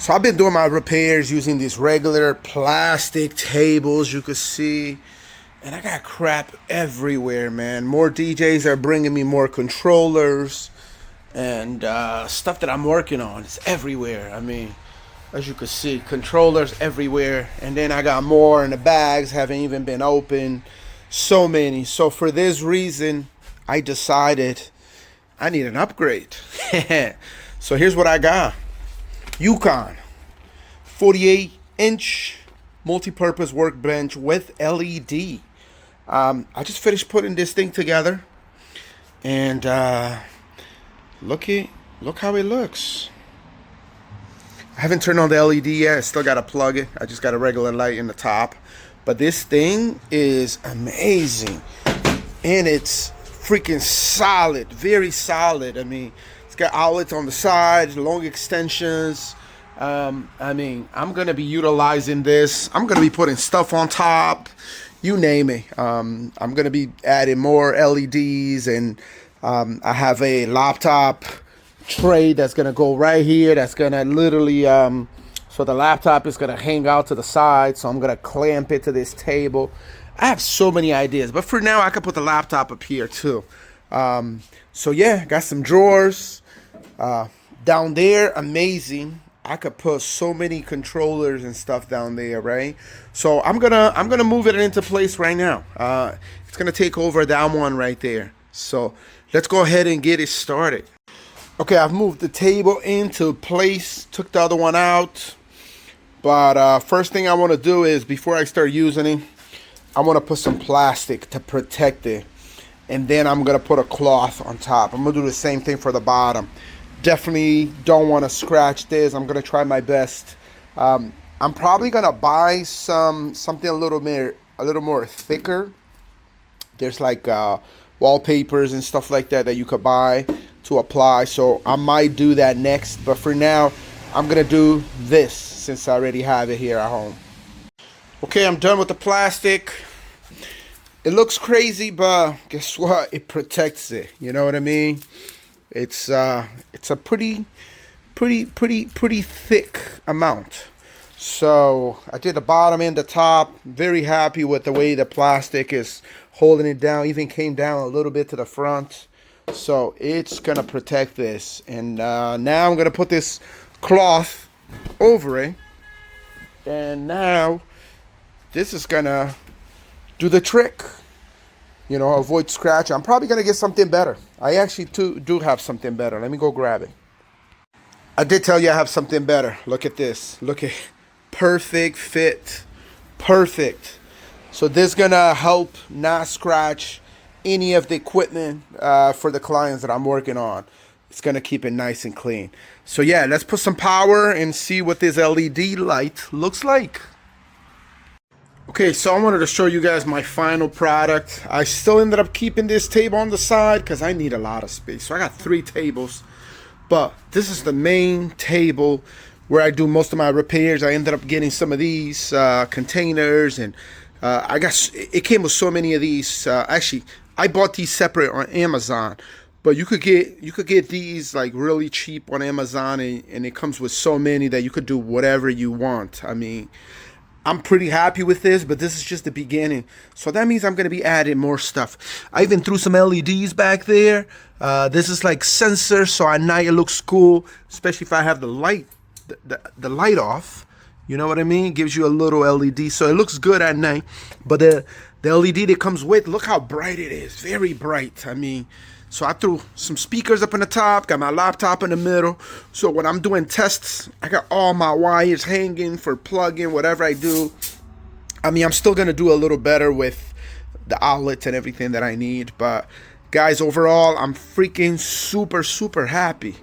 So I've been doing my repairs using these regular plastic tables, you could see. And I got crap everywhere, man. More DJs are bringing me more controllers and stuff that I'm working on. It's everywhere. I mean, as you can see, controllers everywhere. And then I got more in the bags, haven't even been opened. So many. So for this reason, I decided I need an upgrade. So here's what I got. Yukon 48-inch multi-purpose workbench with LED. I just finished putting this thing together, and look how it looks. I haven't turned on the LED yet. I still got to plug it. I just got a regular light in the top, but this thing is amazing, and it's freaking solid, very solid. I mean, it's got outlets on the sides, long extensions. I mean, I'm gonna be utilizing this. I'm gonna be putting stuff on top, you name it. I'm gonna be adding more LEDs, and I have a laptop tray that's gonna go right here. That's gonna literally, so the laptop is gonna hang out to the side. So I'm gonna clamp it to this table. I have so many ideas, but for now I could put the laptop up here too. So yeah, got some drawers down there. Amazing. I could put so many controllers and stuff down there, right? So I'm gonna move it into place right now. It's gonna take over that one right there. So let's go ahead and get it started. Okay, I've moved the table into place, took the other one out. But first thing I want to do is, before I start using it, I want to put some plastic to protect it. And then I'm going to put a cloth on top. I'm going to do the same thing for the bottom. Definitely don't want to scratch this. I'm going to try my best. I'm probably going to buy something a little more thicker. There's like wallpapers and stuff like that you could buy to apply. So I might do that next. But for now, I'm going to do this since I already have it here at home. Okay, I'm done with the plastic. It looks crazy, but guess what? It protects it. You know what I mean? It's a pretty thick amount. So I did the bottom and the top. Very happy with the way the plastic is holding it down. Even came down a little bit to the front. So it's gonna protect this. And now I'm gonna put this cloth over it. And now this is gonna do the trick, you know, avoid scratch. I'm probably gonna get something better. I actually do have something better. Let me go grab it. I did tell you I have something better. Look at this. Look at perfect fit. Perfect. So this is gonna help not scratch any of the equipment for the clients that I'm working on. It's gonna keep it nice and clean. So yeah, let's put some power and see what this LED light looks like. Okay, so I wanted to show you guys my final product. I still ended up keeping this table on the side because I need a lot of space. So I got 3 tables, but this is the main table where I do most of my repairs. I ended up getting some of these containers, and it came with so many of these. Actually, I bought these separate on Amazon, but you could get these like really cheap on Amazon, and it comes with so many that you could do whatever you want. I mean, I'm pretty happy with this, but this is just the beginning. So that means I'm going to be adding more stuff. I even threw some LEDs back there. This is like sensor, so at night it looks cool, especially if I have the light, the light off. You know what I mean? It gives you a little LED, so it looks good at night. But the LED that comes with, look how bright it is. Very bright. I mean, so I threw some speakers up in the top, got my laptop in the middle. So when I'm doing tests, I got all my wires hanging for plugging, whatever I do. I mean, I'm still going to do a little better with the outlets and everything that I need. But guys, overall, I'm freaking super happy.